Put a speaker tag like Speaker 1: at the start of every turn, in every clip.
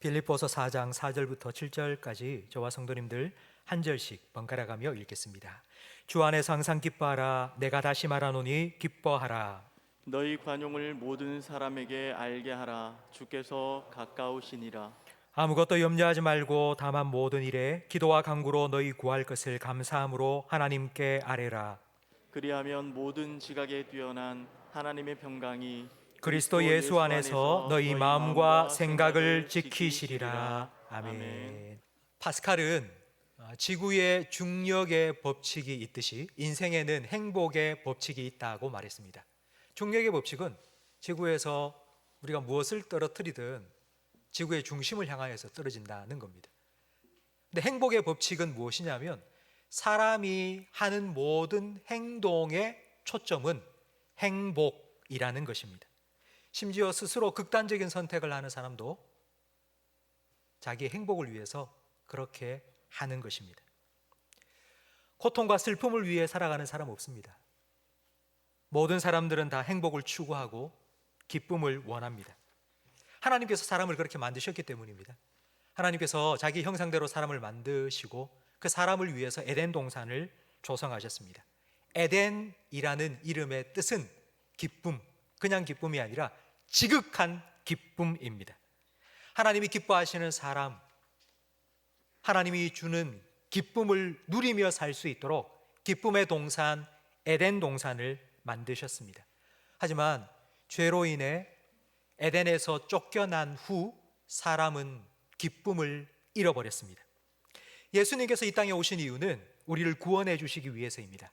Speaker 1: 빌립보서 4장 4절부터 7절까지 저와 성도님들 한 절씩 번갈아 가며 읽겠습니다. 주 안에서 항상 기뻐하라. 내가 다시 말하노니 기뻐하라.
Speaker 2: 너희 관용을 모든 사람에게 알게 하라. 주께서 가까우시니라.
Speaker 1: 아무것도 염려하지 말고 다만 모든 일에 기도와 간구로 너희 구할 것을 감사함으로 하나님께 아뢰라.
Speaker 2: 그리하면 모든 지각에 뛰어난 하나님의 평강이
Speaker 1: 그리스도 예수 안에서 너희 마음과 생각을 지키시리라.
Speaker 2: 아멘.
Speaker 1: 아멘. 파스칼은 지구의 중력의 법칙이 있듯이 인생에는 행복의 법칙이 있다고 말했습니다. 중력의 법칙은 지구에서 우리가 무엇을 떨어뜨리든 지구의 중심을 향하여서 떨어진다는 겁니다. 근데 행복의 법칙은 무엇이냐면 사람이 하는 모든 행동의 초점은 행복이라는 것입니다. 심지어 스스로 극단적인 선택을 하는 사람도 자기의 행복을 위해서 그렇게 하는 것입니다. 고통과 슬픔을 위해 살아가는 사람 없습니다. 모든 사람들은 다 행복을 추구하고 기쁨을 원합니다. 하나님께서 사람을 그렇게 만드셨기 때문입니다. 하나님께서 자기 형상대로 사람을 만드시고 그 사람을 위해서 에덴 동산을 조성하셨습니다. 에덴이라는 이름의 뜻은 기쁨, 그냥 기쁨이 아니라 지극한 기쁨입니다. 하나님이 기뻐하시는 사람, 하나님이 주는 기쁨을 누리며 살 수 있도록 기쁨의 동산 에덴 동산을 만드셨습니다. 하지만 죄로 인해 에덴에서 쫓겨난 후 사람은 기쁨을 잃어버렸습니다. 예수님께서 이 땅에 오신 이유는 우리를 구원해 주시기 위해서입니다.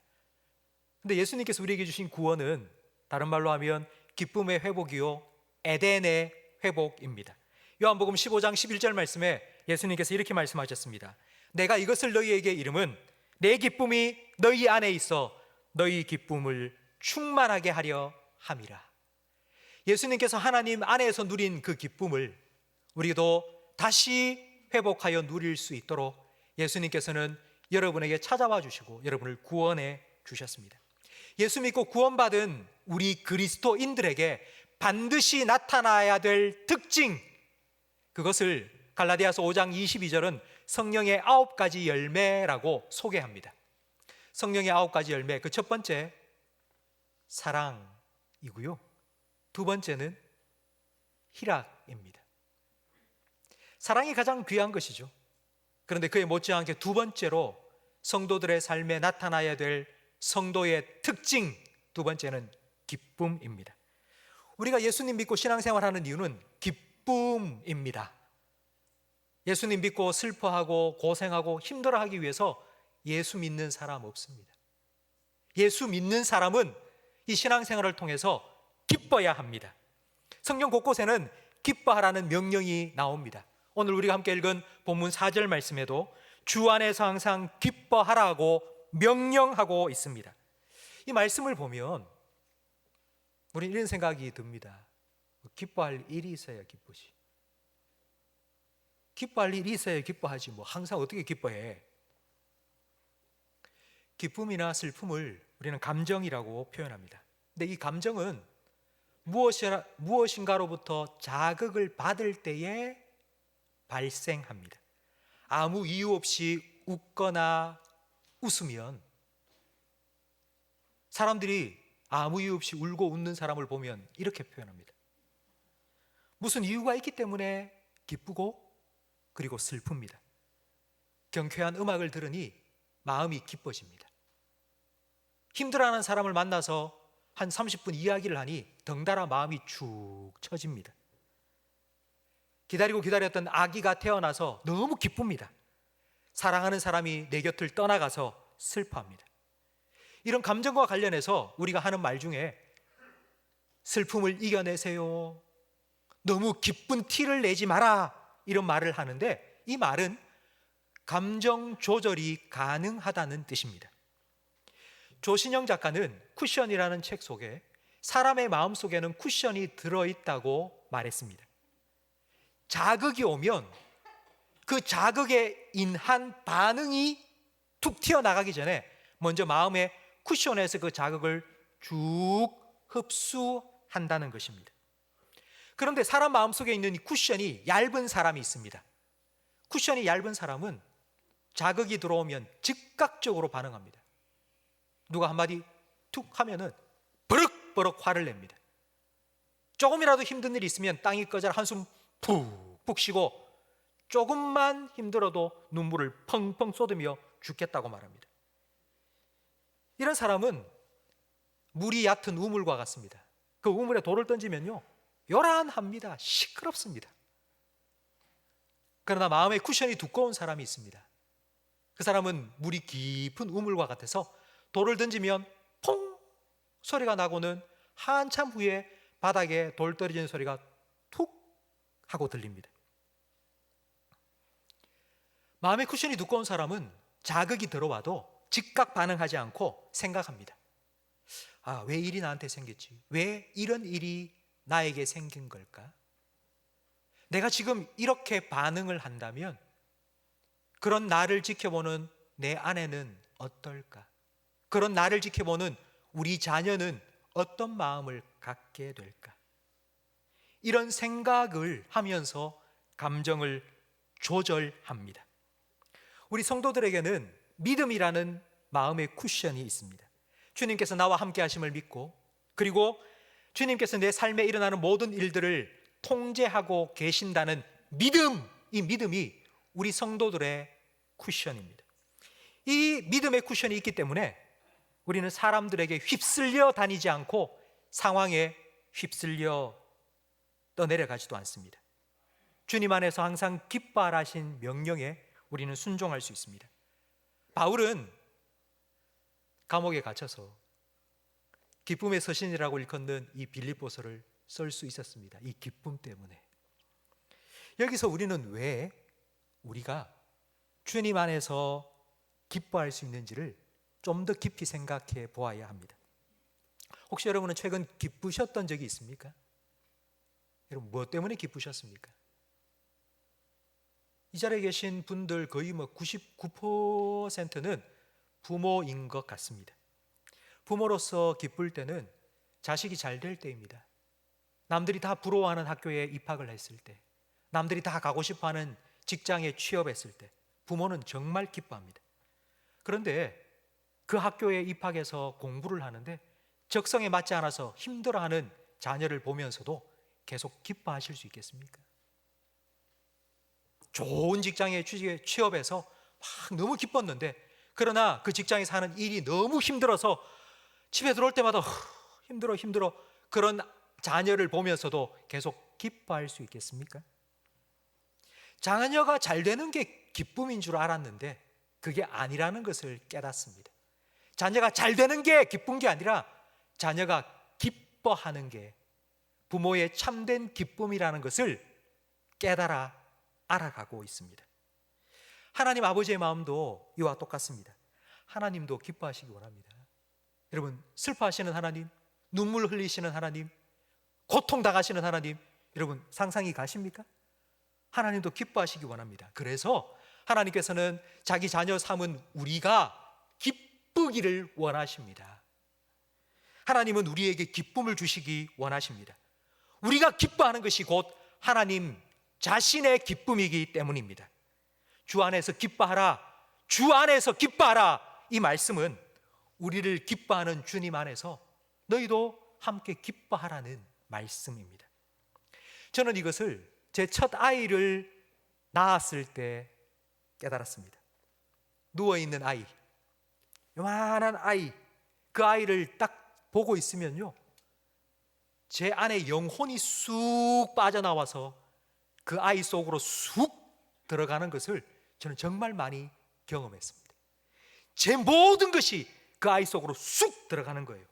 Speaker 1: 근데 예수님께서 우리에게 주신 구원은 다른 말로 하면 기쁨의 회복이요 에덴의 회복입니다. 요한복음 15장 11절 말씀에 예수님께서 이렇게 말씀하셨습니다. 내가 이것을 너희에게 이름은 내 기쁨이 너희 안에 있어 너희 기쁨을 충만하게 하려 함이라. 예수님께서 하나님 안에서 누린 그 기쁨을 우리도 다시 회복하여 누릴 수 있도록 예수님께서는 여러분에게 찾아와 주시고 여러분을 구원해 주셨습니다. 예수 믿고 구원받은 우리 그리스도인들에게 반드시 나타나야 될 특징, 그것을 갈라디아서 5장 22절은 성령의 9가지 열매라고 소개합니다. 성령의 9가지 열매, 그 첫 번째 사랑이고요, 두 번째는 희락입니다. 사랑이 가장 귀한 것이죠. 그런데 그에 못지않게 두 번째로 성도들의 삶에 나타나야 될 성도의 특징, 두 번째는 기쁨입니다. 우리가 예수님 믿고 신앙생활하는 이유는 기쁨입니다. 예수님 믿고 슬퍼하고 고생하고 힘들어하기 위해서 예수 믿는 사람 없습니다. 예수 믿는 사람은 이 신앙생활을 통해서 기뻐야 합니다. 성경 곳곳에는 기뻐하라는 명령이 나옵니다. 오늘 우리가 함께 읽은 본문 4절 말씀에도 주 안에서 항상 기뻐하라고 명령하고 있습니다. 이 말씀을 보면 우리는 이런 생각이 듭니다. 기뻐할 일이 있어야 기쁘지. 기뻐할 일이 있어야 기뻐하지 뭐 항상 어떻게 기뻐해. 기쁨이나 슬픔을 우리는 감정이라고 표현합니다. 근데 이 감정은 무엇인가로부터 자극을 받을 때에 발생합니다. 아무 이유 없이 웃거나 웃으면 사람들이 아무 이유 없이 울고 웃는 사람을 보면 이렇게 표현합니다. 무슨 이유가 있기 때문에 기쁘고 그리고 슬픕니다. 경쾌한 음악을 들으니 마음이 기뻐집니다. 힘들어하는 사람을 만나서 한 30분 이야기를 하니 덩달아 마음이 축 처집니다. 기다리고 기다렸던 아기가 태어나서 너무 기쁩니다. 사랑하는 사람이 내 곁을 떠나가서 슬퍼합니다. 이런 감정과 관련해서 우리가 하는 말 중에 슬픔을 이겨내세요, 너무 기쁜 티를 내지 마라, 이런 말을 하는데 이 말은 감정 조절이 가능하다는 뜻입니다. 조신영 작가는 쿠션이라는 책 속에 사람의 마음 속에는 쿠션이 들어있다고 말했습니다. 자극이 오면 그 자극에 인한 반응이 툭 튀어나가기 전에 먼저 마음의 쿠션에서 그 자극을 쭉 흡수한다는 것입니다. 그런데 사람 마음속에 있는 이 쿠션이 얇은 사람이 있습니다. 쿠션이 얇은 사람은 자극이 들어오면 즉각적으로 반응합니다. 누가 한마디 툭 하면은 버럭버럭 화를 냅니다. 조금이라도 힘든 일이 있으면 땅이 꺼져라 한숨 푹푹 쉬고 조금만 힘들어도 눈물을 펑펑 쏟으며 죽겠다고 말합니다. 이런 사람은 물이 얕은 우물과 같습니다. 그 우물에 돌을 던지면요 요란합니다. 시끄럽습니다. 그러나 마음의 쿠션이 두꺼운 사람이 있습니다. 그 사람은 물이 깊은 우물과 같아서 돌을 던지면 퐁 소리가 나고는 한참 후에 바닥에 돌 떨어지는 소리가 툭 하고 들립니다. 마음의 쿠션이 두꺼운 사람은 자극이 들어와도 즉각 반응하지 않고 생각합니다. 아, 왜 일이 나한테 생겼지? 왜 이런 일이 나에게 생긴 걸까? 내가 지금 이렇게 반응을 한다면 그런 나를 지켜보는 내 아내는 어떨까? 그런 나를 지켜보는 우리 자녀는 어떤 마음을 갖게 될까? 이런 생각을 하면서 감정을 조절합니다. 우리 성도들에게는 믿음이라는 마음의 쿠션이 있습니다. 주님께서 나와 함께 하심을 믿고 그리고 주님께서 내 삶에 일어나는 모든 일들을 통제하고 계신다는 믿음, 이 믿음이 우리 성도들의 쿠션입니다. 이 믿음의 쿠션이 있기 때문에 우리는 사람들에게 휩쓸려 다니지 않고 상황에 휩쓸려 떠내려가지도 않습니다. 주님 안에서 항상 기뻐하라 하신 명령에 우리는 순종할 수 있습니다. 바울은 감옥에 갇혀서 기쁨의 서신이라고 일컫는 이 빌립보서를 쓸 수 있었습니다. 이 기쁨 때문에. 여기서 우리는 왜 우리가 주님 안에서 기뻐할 수 있는지를 좀 더 깊이 생각해 보아야 합니다. 혹시 여러분은 최근 기쁘셨던 적이 있습니까? 여러분 무엇 때문에 기쁘셨습니까? 이 자리에 계신 분들 거의 99%는 부모인 것 같습니다. 부모로서 기쁠 때는 자식이 잘 될 때입니다. 남들이 다 부러워하는 학교에 입학을 했을 때, 남들이 다 가고 싶어하는 직장에 취업했을 때 부모는 정말 기뻐합니다. 그런데 그 학교에 입학해서 공부를 하는데 적성에 맞지 않아서 힘들어하는 자녀를 보면서도 계속 기뻐하실 수 있겠습니까? 좋은 직장에 취업해서 막 너무 기뻤는데 그러나 그 직장에서 하는 일이 너무 힘들어서 집에 들어올 때마다 힘들어 그런 자녀를 보면서도 계속 기뻐할 수 있겠습니까? 자녀가 잘 되는 게 기쁨인 줄 알았는데 그게 아니라는 것을 깨닫습니다. 자녀가 잘 되는 게 기쁜 게 아니라 자녀가 기뻐하는 게 부모의 참된 기쁨이라는 것을 깨달아 알아가고 있습니다. 하나님 아버지의 마음도 이와 똑같습니다. 하나님도 기뻐하시기 원합니다. 여러분 슬퍼하시는 하나님, 눈물 흘리시는 하나님, 고통당하시는 하나님, 여러분 상상이 가십니까? 하나님도 기뻐하시기 원합니다. 그래서 하나님께서는 자기 자녀 삼은 우리가 기쁘기를 원하십니다. 하나님은 우리에게 기쁨을 주시기 원하십니다. 우리가 기뻐하는 것이 곧 하나님 자신의 기쁨이기 때문입니다. 주 안에서 기뻐하라, 주 안에서 기뻐하라, 이 말씀은 우리를 기뻐하는 주님 안에서 너희도 함께 기뻐하라는 말씀입니다. 저는 이것을 제 첫 아이를 낳았을 때 깨달았습니다. 누워있는 아이, 요만한 아이, 그 아이를 딱 보고 있으면요 제 안에 영혼이 쑥 빠져나와서 그 아이 속으로 쑥 들어가는 것을 저는 정말 많이 경험했습니다. 제 모든 것이 그 아이 속으로 쑥 들어가는 거예요.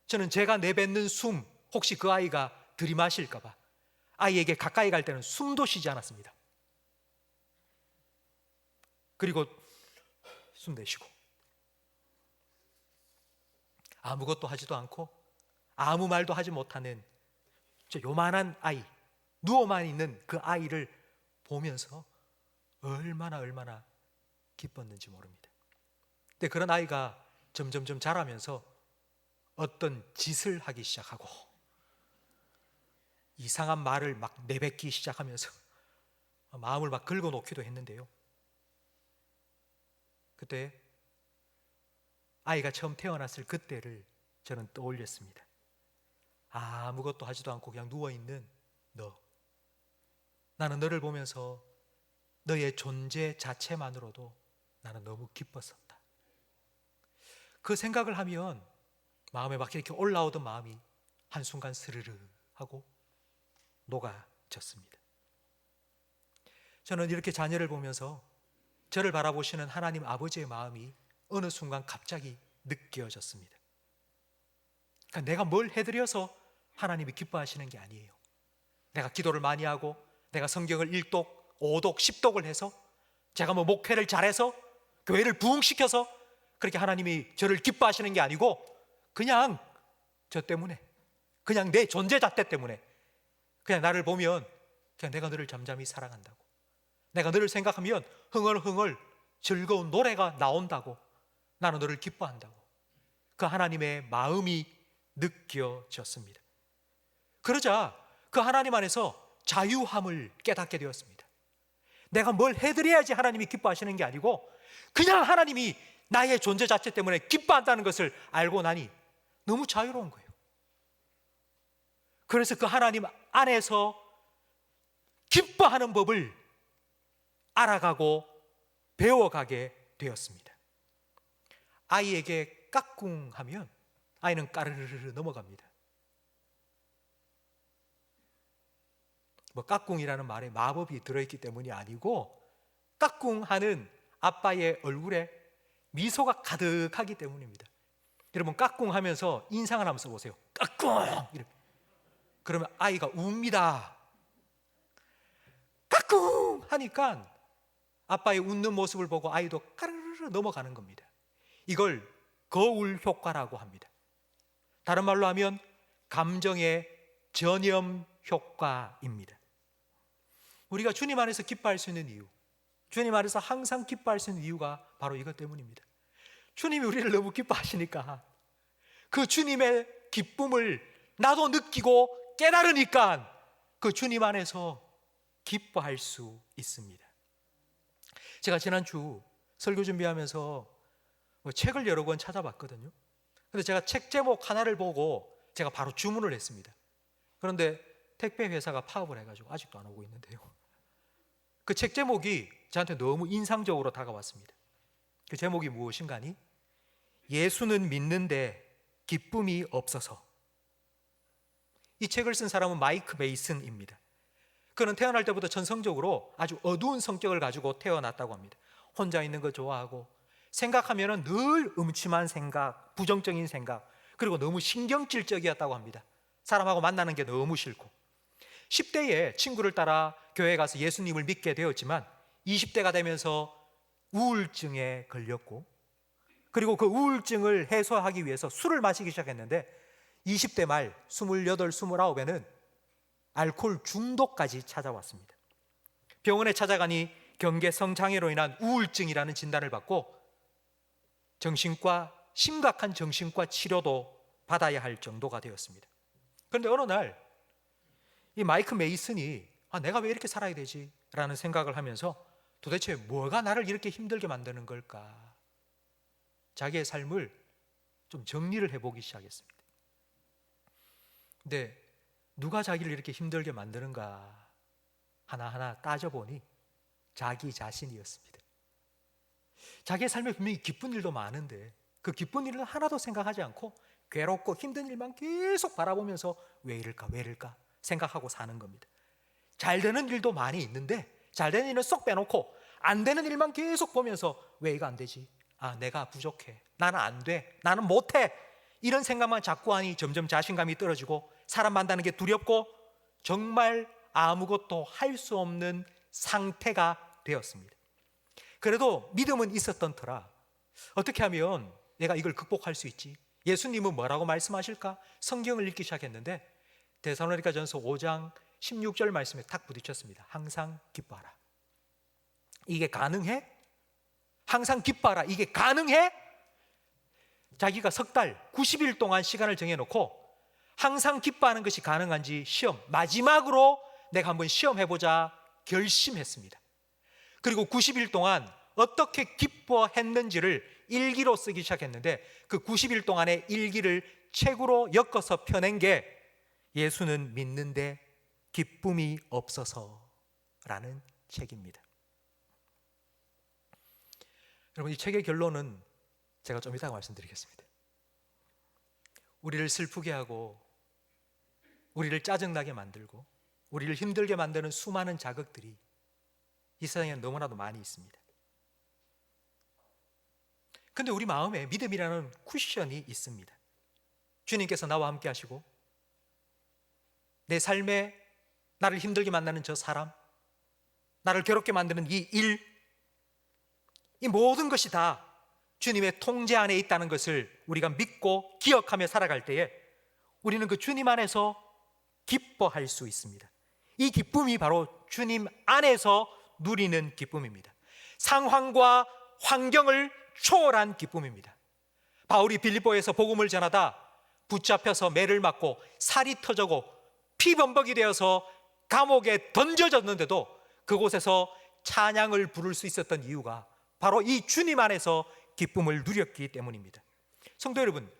Speaker 1: 저는 제가 내뱉는 숨, 혹시 그 아이가 들이마실까 봐 아이에게 가까이 갈 때는 숨도 쉬지 않았습니다. 그리고 숨 내쉬고 아무것도 하지도 않고 아무 말도 하지 못하는 저 요만한 아이, 누워만 있는 그 아이를 보면서 얼마나 기뻤는지 모릅니다. 근데 그런 아이가 점점 자라면서 어떤 짓을 하기 시작하고 이상한 말을 막 내뱉기 시작하면서 마음을 막 긁어놓기도 했는데요. 그때 아이가 처음 태어났을 그때를 저는 떠올렸습니다. 아무것도 하지도 않고 그냥 누워있는 너. 나는 너를 보면서 너의 존재 자체만으로도 나는 너무 기뻤었다. 그 생각을 하면 마음에 막 이렇게 올라오던 마음이 한순간 스르르 하고 녹아졌습니다. 저는 이렇게 자녀를 보면서 저를 바라보시는 하나님 아버지의 마음이 어느 순간 갑자기 느껴졌습니다. 그러니까 내가 뭘 해드려서 하나님이 기뻐하시는 게 아니에요. 내가 기도를 많이 하고 내가 성경을 1독, 5독, 10독을 해서 제가 뭐 목회를 잘해서 교회를 부흥시켜서 그렇게 하나님이 저를 기뻐하시는 게 아니고 그냥 저 때문에, 그냥 내 존재 잣대 때문에, 그냥 나를 보면 그냥 내가 너를 잠잠히 사랑한다고, 내가 너를 생각하면 흥얼흥얼 즐거운 노래가 나온다고, 나는 너를 기뻐한다고, 그 하나님의 마음이 느껴졌습니다. 그러자 그 하나님 안에서 자유함을 깨닫게 되었습니다. 내가 뭘 해드려야지 하나님이 기뻐하시는 게 아니고 그냥 하나님이 나의 존재 자체 때문에 기뻐한다는 것을 알고 나니 너무 자유로운 거예요. 그래서 그 하나님 안에서 기뻐하는 법을 알아가고 배워가게 되었습니다. 아이에게 까꿍하면 아이는 까르르르 넘어갑니다. 뭐 까꿍이라는 말에 마법이 들어있기 때문이 아니고 까꿍하는 아빠의 얼굴에 미소가 가득하기 때문입니다. 여러분 까꿍하면서 인상을 한번 써보세요. 까꿍! 이렇게. 그러면 아이가 웁니다. 까꿍! 하니까 아빠의 웃는 모습을 보고 아이도 까르르르 넘어가는 겁니다. 이걸 거울 효과라고 합니다. 다른 말로 하면 감정의 전염 효과입니다. 우리가 주님 안에서 기뻐할 수 있는 이유, 주님 안에서 항상 기뻐할 수 있는 이유가 바로 이것 때문입니다. 주님이 우리를 너무 기뻐하시니까 그 주님의 기쁨을 나도 느끼고 깨달으니까 그 주님 안에서 기뻐할 수 있습니다. 제가 지난주 설교 준비하면서 책을 여러 권 찾아봤거든요. 근데 제가 책 제목 하나를 보고 제가 바로 주문을 했습니다. 그런데 택배 회사가 파업을 해가지고 아직도 안 오고 있는데요. 그 책 제목이 저한테 너무 인상적으로 다가왔습니다. 그 제목이 무엇인가니? 예수는 믿는데 기쁨이 없어서. 이 책을 쓴 사람은 마이크 메이슨입니다. 그는 태어날 때부터 전성적으로 아주 어두운 성격을 가지고 태어났다고 합니다. 혼자 있는 거 좋아하고 생각하면 늘 음침한 생각, 부정적인 생각, 그리고 너무 신경질적이었다고 합니다. 사람하고 만나는 게 너무 싫고 10대에 친구를 따라 교회에 가서 예수님을 믿게 되었지만 20대가 되면서 우울증에 걸렸고 그리고 그 우울증을 해소하기 위해서 술을 마시기 시작했는데 20대 말 28, 29에는 알코올 중독까지 찾아왔습니다. 병원에 찾아가니 경계성 장애로 인한 우울증이라는 진단을 받고 심각한 정신과 치료도 받아야 할 정도가 되었습니다. 그런데 어느 날 이 마이크 메이슨이 내가 왜 이렇게 살아야 되지? 라는 생각을 하면서 도대체 뭐가 나를 이렇게 힘들게 만드는 걸까? 자기의 삶을 좀 정리를 해보기 시작했습니다. 근데 누가 자기를 이렇게 힘들게 만드는가 하나하나 따져보니 자기 자신이었습니다. 자기의 삶에 분명히 기쁜 일도 많은데 그 기쁜 일을 하나도 생각하지 않고 괴롭고 힘든 일만 계속 바라보면서 왜 이럴까 왜 이럴까 생각하고 사는 겁니다. 잘 되는 일도 많이 있는데 잘 되는 일은 쏙 빼놓고 안 되는 일만 계속 보면서 왜 이거 안 되지? 내가 부족해, 나는 안 돼, 나는 못해, 이런 생각만 자꾸 하니 점점 자신감이 떨어지고 사람 만나는 게 두렵고 정말 아무것도 할 수 없는 상태가 되었습니다. 그래도 믿음은 있었던 터라 어떻게 하면 내가 이걸 극복할 수 있지? 예수님은 뭐라고 말씀하실까? 성경을 읽기 시작했는데 데살로니가전서 5장 16절 말씀에 탁 부딪혔습니다. 항상 기뻐하라. 이게 가능해? 항상 기뻐하라. 이게 가능해? 자기가 석 달 90일 동안 시간을 정해놓고 항상 기뻐하는 것이 가능한지 시험, 마지막으로 내가 한번 시험해보자 결심했습니다. 그리고 90일 동안 어떻게 기뻐했는지를 일기로 쓰기 시작했는데 그 90일 동안의 일기를 책으로 엮어서 펴낸 게 예수는 믿는데 기쁨이 없어서라는 책입니다. 여러분, 이 책의 결론은 제가 좀 이따가 말씀드리겠습니다. 우리를 슬프게 하고 우리를 짜증나게 만들고 우리를 힘들게 만드는 수많은 자극들이 이 세상에 너무나도 많이 있습니다. 근데 우리 마음에 믿음이라는 쿠션이 있습니다. 주님께서 나와 함께 하시고 내 삶에 나를 힘들게 만드는 저 사람, 나를 괴롭게 만드는 이 일, 이 모든 것이 다 주님의 통제 안에 있다는 것을 우리가 믿고 기억하며 살아갈 때에 우리는 그 주님 안에서 기뻐할 수 있습니다. 이 기쁨이 바로 주님 안에서 누리는 기쁨입니다. 상황과 환경을 초월한 기쁨입니다. 바울이 빌립보에서 복음을 전하다 붙잡혀서 매를 맞고 살이 터져고 피범벅이 되어서 감옥에 던져졌는데도 그곳에서 찬양을 부를 수 있었던 이유가 바로 이 주님 안에서 기쁨을 누렸기 때문입니다. 성도 여러분,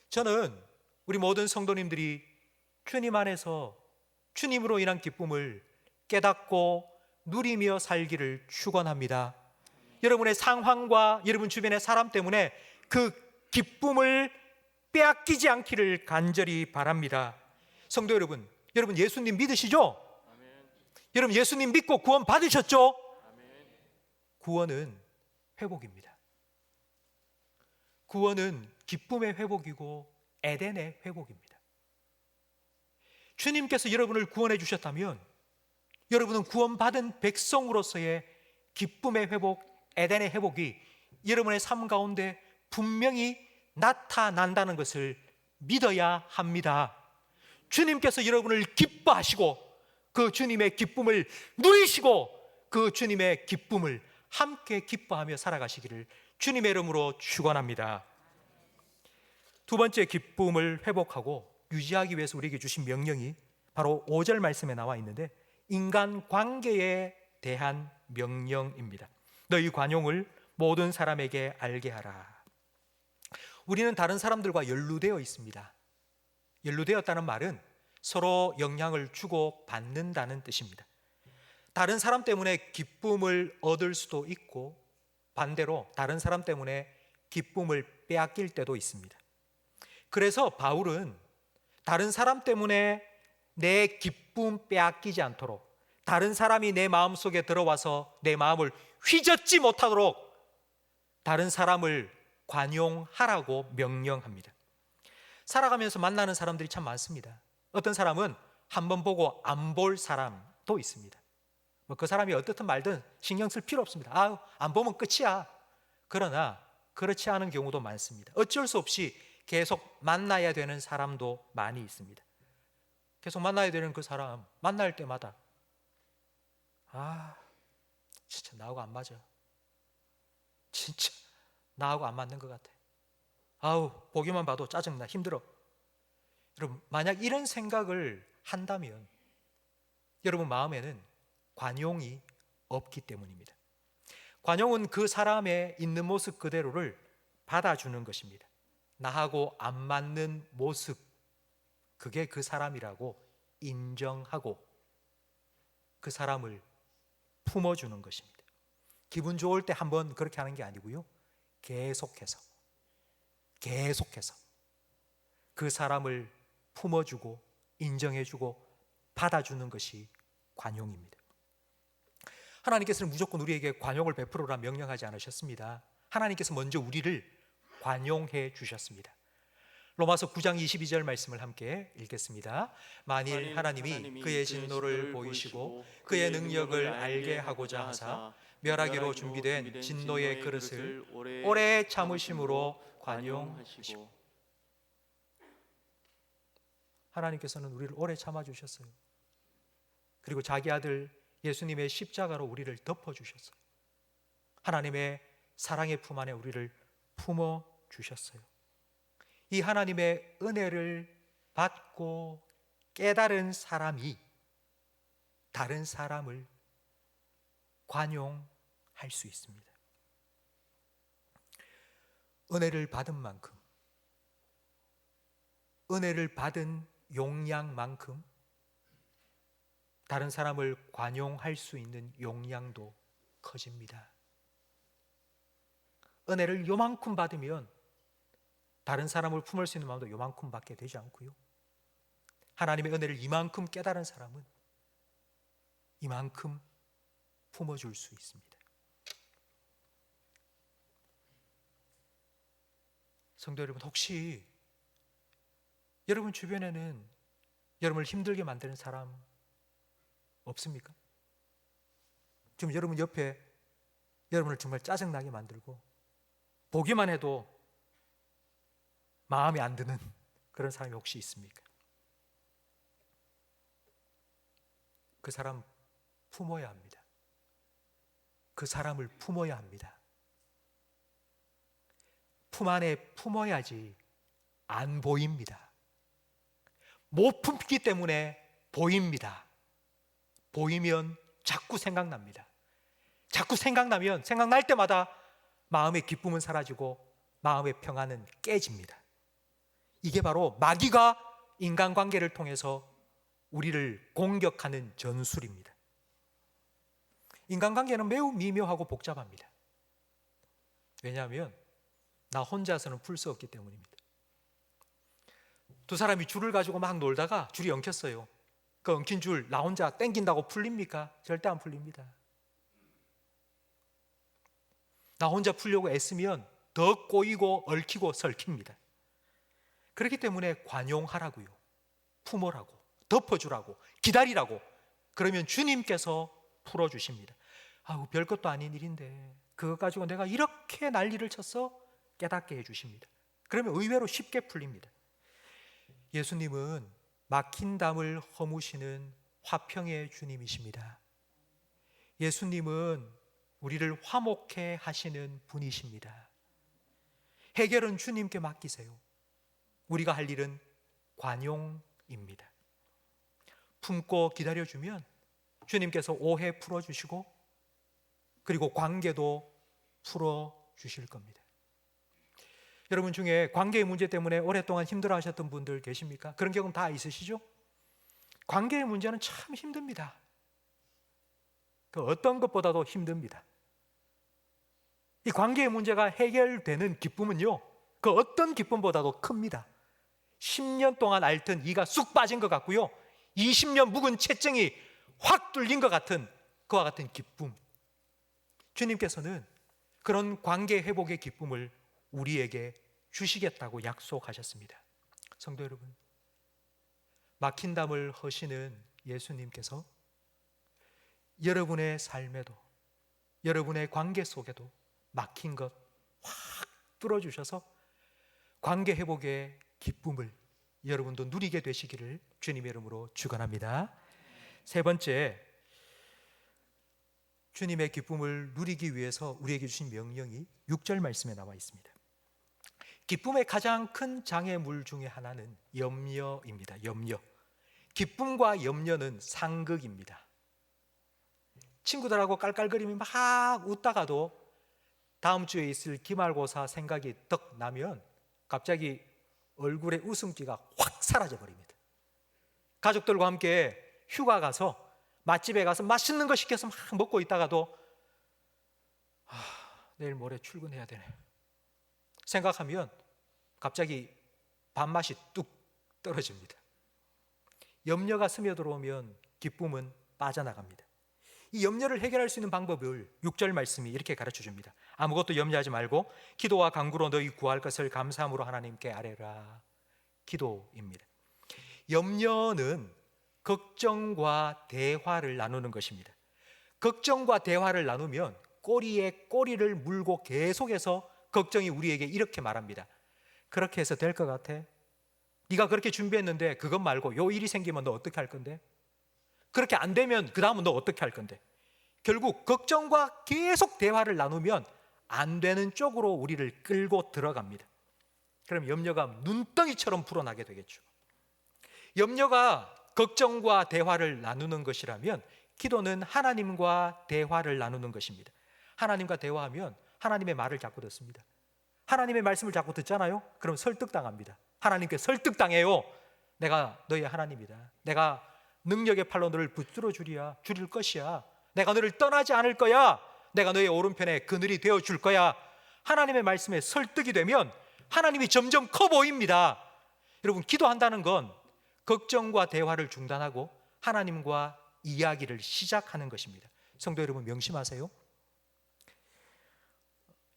Speaker 1: 저는 우리 모든 성도님들이 주님 안에서 주님으로 인한 기쁨을 깨닫고 누리며 살기를 축원합니다. 여러분의 상황과 여러분 주변의 사람 때문에 그 기쁨을 빼앗기지 않기를 간절히 바랍니다. 성도 여러분, 여러분 예수님 믿으시죠?
Speaker 2: 아멘.
Speaker 1: 여러분 예수님 믿고 구원 받으셨죠?
Speaker 2: 아멘.
Speaker 1: 구원은 회복입니다. 구원은 기쁨의 회복이고 에덴의 회복입니다. 주님께서 여러분을 구원해 주셨다면 여러분은 구원받은 백성으로서의 기쁨의 회복, 에덴의 회복이 여러분의 삶 가운데 분명히 나타난다는 것을 믿어야 합니다. 주님께서 여러분을 기뻐하시고 그 주님의 기쁨을 누리시고 그 주님의 기쁨을 함께 기뻐하며 살아가시기를 주님의 이름으로 축원합니다. 두 번째, 기쁨을 회복하고 유지하기 위해서 우리에게 주신 명령이 바로 5절 말씀에 나와 있는데 인간 관계에 대한 명령입니다. 너희 관용을 모든 사람에게 알게 하라. 우리는 다른 사람들과 연루되어 있습니다. 연루되었다는 말은 서로 영향을 주고 받는다는 뜻입니다. 다른 사람 때문에 기쁨을 얻을 수도 있고 반대로 다른 사람 때문에 기쁨을 빼앗길 때도 있습니다. 그래서 바울은 다른 사람 때문에 내 기쁨 빼앗기지 않도록, 다른 사람이 내 마음속에 들어와서 내 마음을 휘젓지 못하도록 다른 사람을 관용하라고 명령합니다. 살아가면서 만나는 사람들이 참 많습니다. 어떤 사람은 한번 보고 안 볼 사람도 있습니다. 그 사람이 어떻든 말든 신경 쓸 필요 없습니다. 안 보면 끝이야. 그러나 그렇지 않은 경우도 많습니다. 어쩔 수 없이 계속 만나야 되는 사람도 많이 있습니다. 계속 만나야 되는 그 사람 만날 때마다 진짜 나하고 안 맞아. 진짜 나하고 안 맞는 것 같아. 보기만 봐도 짜증나, 힘들어. 여러분, 만약 이런 생각을 한다면 여러분 마음에는 관용이 없기 때문입니다. 관용은 그 사람의 있는 모습 그대로를 받아주는 것입니다. 나하고 안 맞는 모습, 그게 그 사람이라고 인정하고 그 사람을 품어주는 것입니다. 기분 좋을 때 한번 그렇게 하는 게 아니고요, 계속해서 그 사람을 품어주고 인정해주고 받아주는 것이 관용입니다. 하나님께서는 무조건 우리에게 관용을 베풀어라 명령하지 않으셨습니다. 하나님께서 먼저 우리를 관용해 주셨습니다. 로마서 9장 22절 말씀을 함께 읽겠습니다. 만일 하나님이 그의 진노를 보이시고 그의 능력을 알게 하고자 하사 멸하기로 준비된 진노의 그릇을 오래 참으심으로 관용하시고. 하나님께서는 우리를 오래 참아주셨어요. 그리고 자기 아들 예수님의 십자가로 우리를 덮어주셨어요. 하나님의 사랑의 품 안에 우리를 품어주셨어요. 이 하나님의 은혜를 받고 깨달은 사람이 다른 사람을 관용할 수 있습니다. 은혜를 받은 만큼, 은혜를 받은 용량만큼 다른 사람을 관용할 수 있는 용량도 커집니다. 은혜를 요만큼 받으면 다른 사람을 품을 수 있는 마음도 요만큼 받게 되지 않고요. 하나님의 은혜를 이만큼 깨달은 사람은 이만큼 품어줄 수 있습니다. 성도 여러분, 혹시 여러분 주변에는 여러분을 힘들게 만드는 사람 없습니까? 지금 여러분 옆에 여러분을 정말 짜증나게 만들고 보기만 해도 마음에 안 드는 그런 사람이 혹시 있습니까? 그 사람 품어야 합니다. 그 사람을 품어야 합니다. 품 안에 품어야지 안 보입니다. 못 품기 때문에 보입니다. 보이면 자꾸 생각납니다. 자꾸 생각나면 생각날 때마다 마음의 기쁨은 사라지고 마음의 평안은 깨집니다. 이게 바로 마귀가 인간관계를 통해서 우리를 공격하는 전술입니다. 인간관계는 매우 미묘하고 복잡합니다. 왜냐하면 나 혼자서는 풀 수 없기 때문입니다. 두 사람이 줄을 가지고 막 놀다가 줄이 엉켰어요. 그 엉킨 줄 나 혼자 땡긴다고 풀립니까? 절대 안 풀립니다. 나 혼자 풀려고 애쓰면 더 꼬이고 얽히고 설킵니다. 그렇기 때문에 관용하라고요. 품으라고, 덮어주라고, 기다리라고. 그러면 주님께서 풀어주십니다. 아우, 별것도 아닌 일인데 그것 가지고 내가 이렇게 난리를 쳐서 깨닫게 해주십니다. 그러면 의외로 쉽게 풀립니다. 예수님은 막힌 담을 허무시는 화평의 주님이십니다. 예수님은 우리를 화목해 하시는 분이십니다. 해결은 주님께 맡기세요. 우리가 할 일은 관용입니다. 품고 기다려주면 주님께서 오해 풀어주시고 그리고 관계도 풀어주실 겁니다. 여러분 중에 관계의 문제 때문에 오랫동안 힘들어하셨던 분들 계십니까? 그런 경험 다 있으시죠? 관계의 문제는 참 힘듭니다. 그 어떤 것보다도 힘듭니다. 이 관계의 문제가 해결되는 기쁨은요, 그 어떤 기쁨보다도 큽니다. 10년 동안 앓던 이가 쑥 빠진 것 같고요, 20년 묵은 채증이 확 뚫린 것 같은 그와 같은 기쁨. 주님께서는 그런 관계 회복의 기쁨을 우리에게 주시겠다고 약속하셨습니다. 성도 여러분, 막힌 담을 허시는 예수님께서 여러분의 삶에도, 여러분의 관계 속에도 막힌 것 확 뚫어주셔서 관계 회복의 기쁨을 여러분도 누리게 되시기를 주님의 이름으로 축원합니다. 세 번째, 주님의 기쁨을 누리기 위해서 우리에게 주신 명령이 6절 말씀에 나와 있습니다. 기쁨의 가장 큰 장애물 중에 하나는 염려입니다. 염려. 기쁨과 염려는 상극입니다. 친구들하고 깔깔거리며 막 웃다가도 다음 주에 있을 기말고사 생각이 떡 나면 갑자기 얼굴에 웃음기가 확 사라져 버립니다. 가족들과 함께 휴가 가서 맛집에 가서 맛있는 거 시켜서 막 먹고 있다가도 내일 모레 출근해야 되네 생각하면 갑자기 밥맛이 뚝 떨어집니다. 염려가 스며들어오면 기쁨은 빠져나갑니다. 이 염려를 해결할 수 있는 방법을 6절 말씀이 이렇게 가르쳐 줍니다. 아무것도 염려하지 말고 기도와 간구로 너희 구할 것을 감사함으로 하나님께 아뢰라. 기도입니다. 염려는 걱정과 대화를 나누는 것입니다. 걱정과 대화를 나누면 꼬리에 꼬리를 물고 계속해서 걱정이 우리에게 이렇게 말합니다. 그렇게 해서 될 것 같아? 네가 그렇게 준비했는데 그것 말고 요 일이 생기면 너 어떻게 할 건데? 그렇게 안 되면 그 다음은 너 어떻게 할 건데? 결국 걱정과 계속 대화를 나누면 안 되는 쪽으로 우리를 끌고 들어갑니다. 그럼 염려가 눈덩이처럼 불어나게 되겠죠. 염려가 걱정과 대화를 나누는 것이라면 기도는 하나님과 대화를 나누는 것입니다. 하나님과 대화하면 하나님의 말을 자꾸 듣습니다. 하나님의 말씀을 자꾸 듣잖아요. 그럼 설득당합니다. 하나님께 설득당해요. 내가 너의 하나님이다. 내가 능력의 팔로 너를 붙들어 줄일 것이야. 내가 너를 떠나지 않을 거야. 내가 너의 오른편에 그늘이 되어 줄 거야. 하나님의 말씀에 설득이 되면 하나님이 점점 커 보입니다. 여러분, 기도한다는 건 걱정과 대화를 중단하고 하나님과 이야기를 시작하는 것입니다. 성도 여러분, 명심하세요.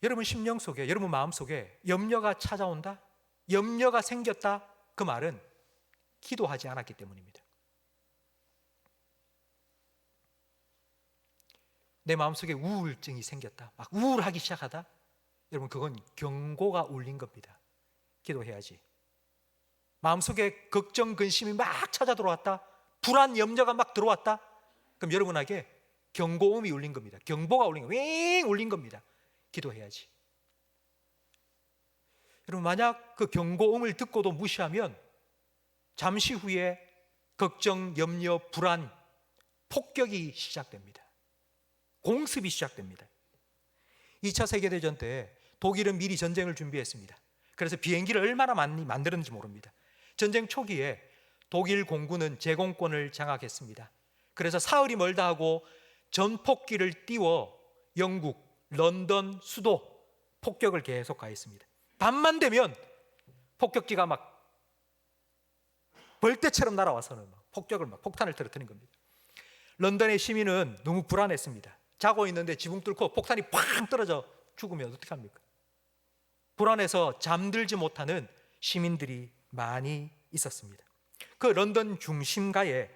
Speaker 1: 여러분 심령 속에, 여러분 마음 속에 염려가 찾아온다, 염려가 생겼다, 그 말은 기도하지 않았기 때문입니다. 내 마음속에 우울증이 생겼다, 막 우울하기 시작하다, 여러분 그건 경고가 울린 겁니다. 기도해야지. 마음속에 걱정, 근심이 막 찾아 들어왔다, 불안, 염려가 막 들어왔다, 그럼 여러분에게 경고음이 울린 겁니다. 경보가 울린 겁니다. 윙 울린 겁니다. 기도해야지. 여러분, 만약 그 경고음을 듣고도 무시하면 잠시 후에 걱정, 염려, 불안, 폭격이 시작됩니다. 공습이 시작됩니다. 2차 세계대전 때 독일은 미리 전쟁을 준비했습니다. 그래서 비행기를 얼마나 많이 만들었는지 모릅니다. 전쟁 초기에 독일 공군은 제공권을 장악했습니다. 그래서 사흘이 멀다 하고 전폭기를 띄워 영국, 런던 수도 폭격을 계속 가했습니다. 밤만 되면 폭격기가 막 벌떼처럼 날아와서는 폭탄을 떨어뜨린 겁니다. 런던의 시민은 너무 불안했습니다. 자고 있는데 지붕 뚫고 폭탄이 팡 떨어져 죽으면 어떻게 합니까? 불안해서 잠들지 못하는 시민들이 많이 있었습니다. 그 런던 중심가에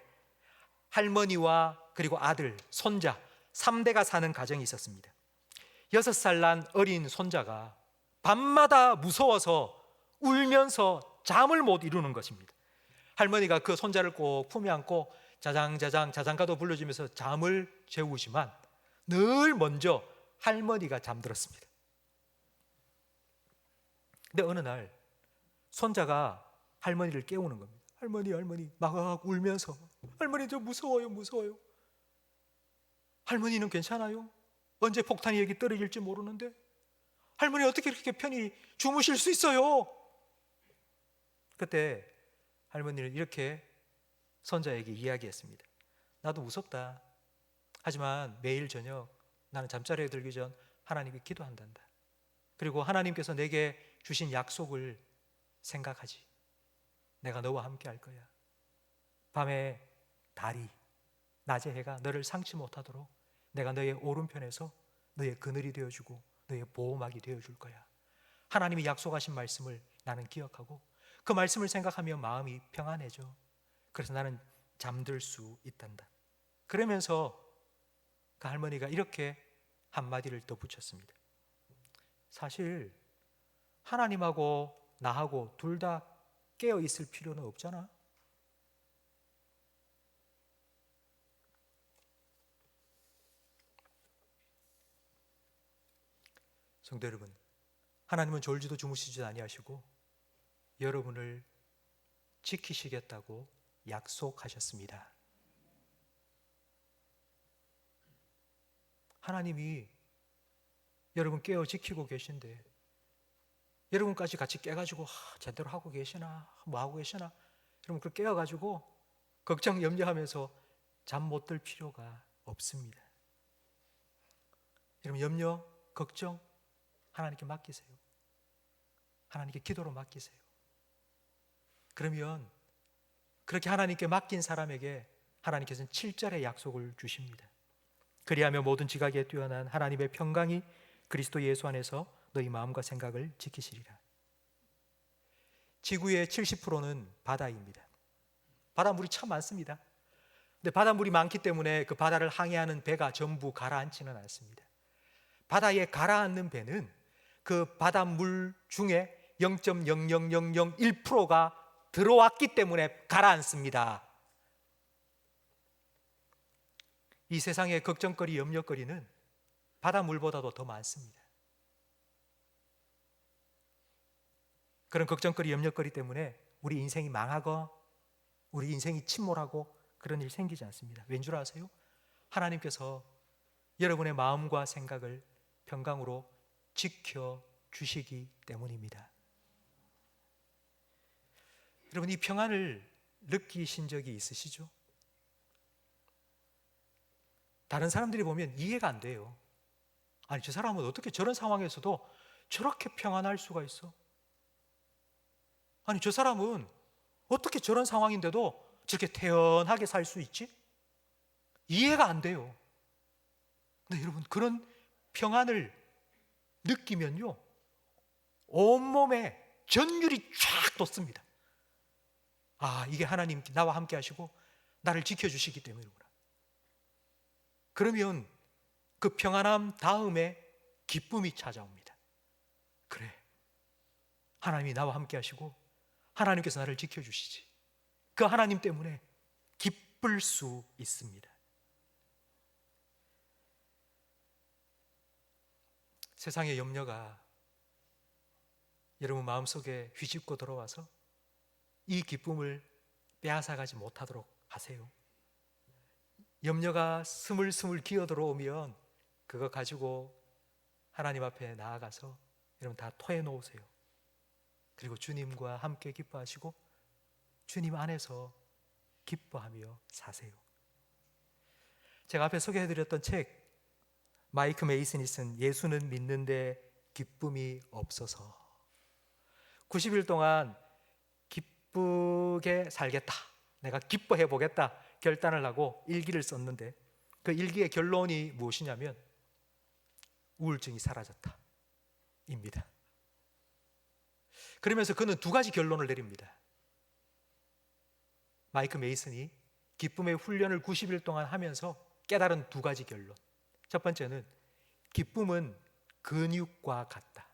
Speaker 1: 할머니와 그리고 아들, 손자 3대가 사는 가정이 있었습니다. 6살 난 어린 손자가 밤마다 무서워서 울면서 잠을 못 이루는 것입니다. 할머니가 그 손자를 꼭 품에 안고 자장자장 자장가도 불러주면서 잠을 재우지만 늘 먼저 할머니가 잠들었습니다. 근데 어느 날 손자가 할머니를 깨우는 겁니다. 할머니 막 울면서, 할머니 저 무서워요. 할머니는 괜찮아요? 언제 폭탄이 여기 떨어질지 모르는데 할머니 어떻게 이렇게 편히 주무실 수 있어요? 그때 할머니는 이렇게 손자에게 이야기했습니다. 나도 무섭다. 하지만 매일 저녁 나는 잠자리에 들기 전 하나님께 기도한단다. 그리고 하나님께서 내게 주신 약속을 생각하지. 내가 너와 함께 할 거야. 밤에 달이, 낮에 해가 너를 상치 못하도록 내가 너의 오른편에서 너의 그늘이 되어주고 너의 보호막이 되어줄 거야. 하나님이 약속하신 말씀을 나는 기억하고 그 말씀을 생각하며 마음이 평안해져. 그래서 나는 잠들 수 있단다. 그러면서 그 할머니가 이렇게 한마디를 더 붙였습니다. 사실 하나님하고 나하고 둘 다 깨어 있을 필요는 없잖아. 성도 여러분, 하나님은 졸지도 주무시지도 아니하시고 여러분을 지키시겠다고 약속하셨습니다. 하나님이 여러분 깨어 지키고 계신데 여러분까지 같이 깨가지고 제대로 하고 계시나, 뭐 하고 계시나, 여러분 그 깨어가지고 걱정 염려하면서 잠 못 들 필요가 없습니다. 여러분 염려, 걱정 하나님께 맡기세요. 하나님께 기도로 맡기세요. 그러면 그렇게 하나님께 맡긴 사람에게 하나님께서는 7절의 약속을 주십니다. 그리하며 모든 지각에 뛰어난 하나님의 평강이 그리스도 예수 안에서 너희 마음과 생각을 지키시리라. 지구의 70%는 바다입니다. 바닷물이 참 많습니다. 근데 바닷물이 많기 때문에 그 바다를 항해하는 배가 전부 가라앉지는 않습니다. 바다에 가라앉는 배는 그 바닷물 중에 0.00001%가 들어왔기 때문에 가라앉습니다. 이 세상의 걱정거리, 염려거리는 바닷물보다도 더 많습니다. 그런 걱정거리, 염려거리 때문에 우리 인생이 망하고 우리 인생이 침몰하고 그런 일 생기지 않습니다. 왠 줄 아세요? 하나님께서 여러분의 마음과 생각을 평강으로 지켜주시기 때문입니다. 여러분, 이 평안을 느끼신 적이 있으시죠? 다른 사람들이 보면 이해가 안 돼요. 아니, 저 사람은 어떻게 저런 상황에서도 저렇게 평안할 수가 있어? 아니, 저 사람은 어떻게 저런 상황인데도 저렇게 태연하게 살 수 있지? 이해가 안 돼요. 근데 여러분, 그런 평안을 느끼면요, 온몸에 전율이 쫙 돋습니다. 아, 이게 하나님 나와 함께 하시고 나를 지켜주시기 때문이구나. 그러면 그 평안함 다음에 기쁨이 찾아옵니다. 그래, 하나님이 나와 함께 하시고 하나님께서 나를 지켜주시지. 그 하나님 때문에 기쁠 수 있습니다. 세상의 염려가 여러분 마음속에 휘집고 들어와서 이 기쁨을 빼앗아가지 못하도록 하세요. 염려가 스물스물 기어 들어오면 그거 가지고 하나님 앞에 나아가서 여러분 다 토해 놓으세요. 그리고 주님과 함께 기뻐하시고 주님 안에서 기뻐하며 사세요. 제가 앞에 소개해드렸던 책, 마이크 메이슨이 쓴 예수는 믿는데 기쁨이 없어서 90일 동안 기쁘게 살겠다, 내가 기뻐해 보겠다 결단을 하고 일기를 썼는데 그 일기의 결론이 무엇이냐면 우울증이 사라졌다 입니다. 그러면서 그는 두 가지 결론을 내립니다. 마이크 메이슨이 기쁨의 훈련을 90일 동안 하면서 깨달은 두 가지 결론. 첫 번째는 기쁨은 근육과 같다.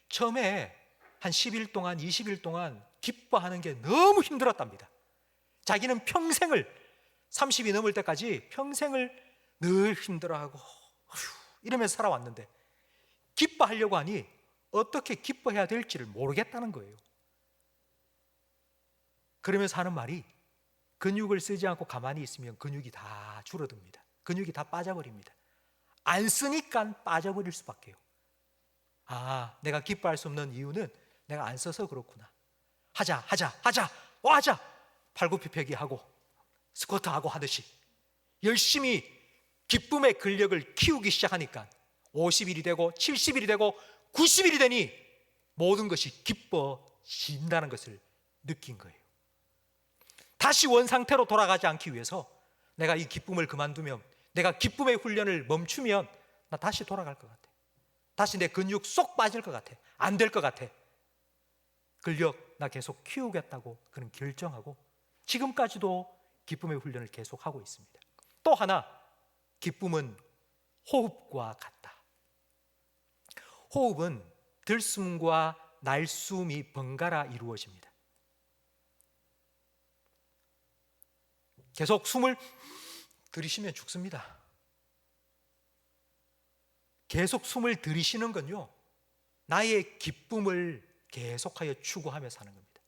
Speaker 1: 처음에 한 10일 동안 20일 동안 기뻐하는 게 너무 힘들었답니다. 자기는 평생을 30이 넘을 때까지 평생을 늘 힘들어하고 이러면서 살아왔는데 기뻐하려고 하니 어떻게 기뻐해야 될지를 모르겠다는 거예요. 그러면서 하는 말이 근육을 쓰지 않고 가만히 있으면 근육이 다 줄어듭니다. 근육이 다 빠져버립니다. 안 쓰니까 빠져버릴 수밖에요. 아, 내가 기뻐할 수 없는 이유는 내가 안 써서 그렇구나. 하자 팔굽혀펴기 하고 스쿼트 하고 하듯이 열심히 기쁨의 근력을 키우기 시작하니까 50일이 되고 70일이 되고 90일이 되니 모든 것이 기뻐진다는 것을 느낀 거예요. 다시 원상태로 돌아가지 않기 위해서 내가 이 기쁨을 그만두면, 내가 기쁨의 훈련을 멈추면 나 다시 돌아갈 것 같아. 다시 내 근육 쏙 빠질 것 같아. 안 될 것 같아. 근력 나 계속 키우겠다고 그는 결정하고 지금까지도 기쁨의 훈련을 계속하고 있습니다. 또 하나, 기쁨은 호흡과 같다. 호흡은 들숨과 날숨이 번갈아 이루어집니다. 계속 숨을 들이쉬면 죽습니다. 계속 숨을 들이쉬는 건요, 나의 기쁨을 계속하여 추구하며 사는 겁니다.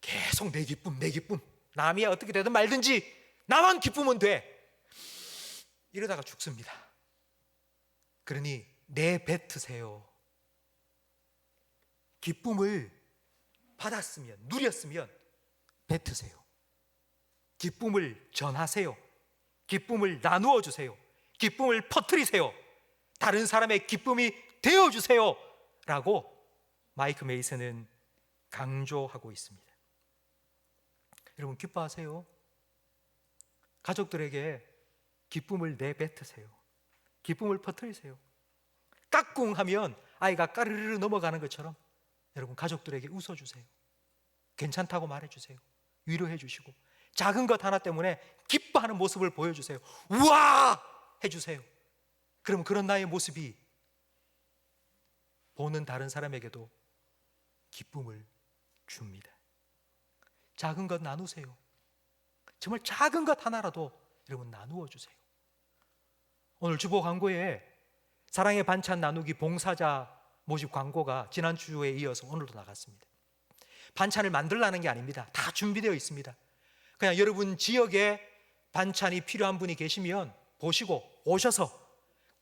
Speaker 1: 계속 내 기쁨, 남이 어떻게 되든 말든지 나만 기쁘면 돼. 이러다가 죽습니다. 그러니 내뱉으세요. 기쁨을 받았으면, 누렸으면 뱉으세요. 기쁨을 전하세요. 기쁨을 나누어 주세요. 기쁨을 퍼뜨리세요. 다른 사람의 기쁨이 되어주세요 라고 마이크 메이슨은 강조하고 있습니다. 여러분, 기뻐하세요. 가족들에게 기쁨을 내뱉으세요. 기쁨을 퍼뜨리세요. 까꿍하면 아이가 까르르 넘어가는 것처럼 여러분, 가족들에게 웃어주세요. 괜찮다고 말해주세요. 위로해 주시고, 작은 것 하나 때문에 기뻐하는 모습을 보여주세요. 우와! 해주세요. 그럼 그런 나의 모습이 보는 다른 사람에게도 기쁨을 줍니다. 작은 것 나누세요. 정말 작은 것 하나라도 여러분 나누어 주세요. 오늘 주보 광고에 사랑의 반찬 나누기 봉사자 모집 광고가 지난주에 이어서 오늘도 나갔습니다. 반찬을 만들라는 게 아닙니다. 다 준비되어 있습니다. 그냥 여러분 지역에 반찬이 필요한 분이 계시면 보시고 오셔서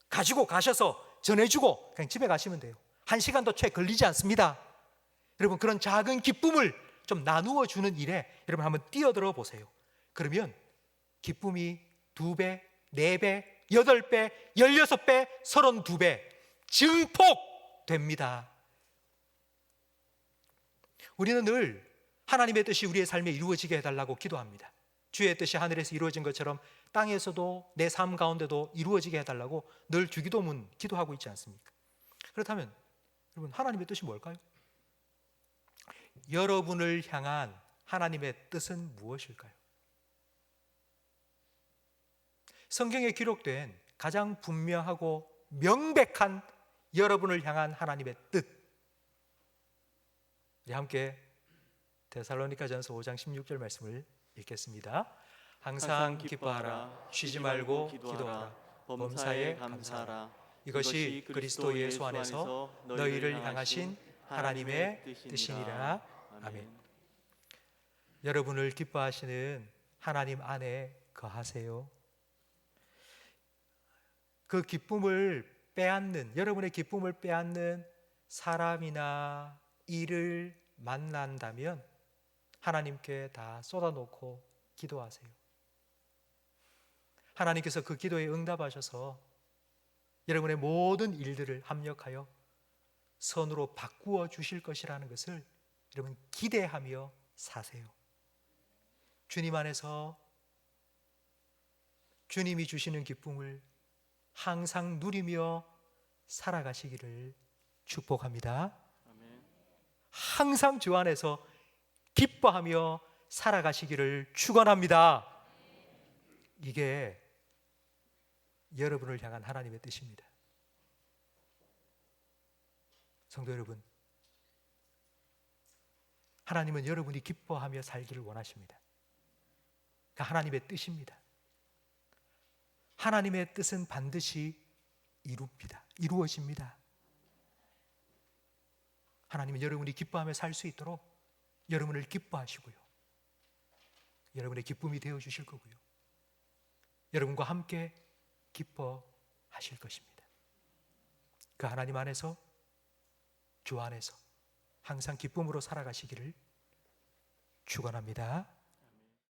Speaker 1: 가지고 가셔서 전해주고 그냥 집에 가시면 돼요. 1시간도 채 걸리지 않습니다. 여러분 그런 작은 기쁨을 좀 나누어 주는 일에 여러분 한번 뛰어들어 보세요. 그러면 기쁨이 2배, 4배, 8배, 16배, 32배 증폭됩니다. 우리는 늘 하나님의 뜻이 우리의 삶에 이루어지게 해달라고 기도합니다. 주의 뜻이 하늘에서 이루어진 것처럼 땅에서도 내 삶 가운데도 이루어지게 해달라고 늘 주기도문 기도하고 있지 않습니까? 그렇다면 여러분 하나님의 뜻이 뭘까요? 여러분을 향한 하나님의 뜻은 무엇일까요? 성경에 기록된 가장 분명하고 명백한 여러분을 향한 하나님의 뜻, 우리 함께 데살로니가전서 5장 16절 말씀을 읽겠습니다. 항상 기뻐하라, 쉬지 말고 기도하라, 범사에 감사하라. 이것이 그리스도 예수 안에서 너희를 향하신 하나님의 뜻이니라. 아멘. 여러분을 기뻐하시는 하나님 안에 거하세요. 그 기쁨을 빼앗는, 여러분의 기쁨을 빼앗는 사람이나 일을 만난다면 하나님께 다 쏟아놓고 기도하세요. 하나님께서 그 기도에 응답하셔서 여러분의 모든 일들을 합력하여 선으로 바꾸어 주실 것이라는 것을 여러분 기대하며 사세요. 주님 안에서 주님이 주시는 기쁨을 항상 누리며 살아가시기를 축복합니다. 항상 주 안에서 기뻐하며 살아가시기를 축원합니다. 이게 여러분을 향한 하나님의 뜻입니다. 성도 여러분, 하나님은 여러분이 기뻐하며 살기를 원하십니다. 그 하나님의 뜻입니다. 하나님의 뜻은 반드시 이루어집니다. 하나님은 여러분이 기뻐하며 살 수 있도록 여러분을 기뻐하시고요, 여러분의 기쁨이 되어 주실 거고요, 여러분과 함께 기뻐하실 것입니다. 그 하나님 안에서, 주 안에서 항상 기쁨으로 살아가시기를 축원합니다.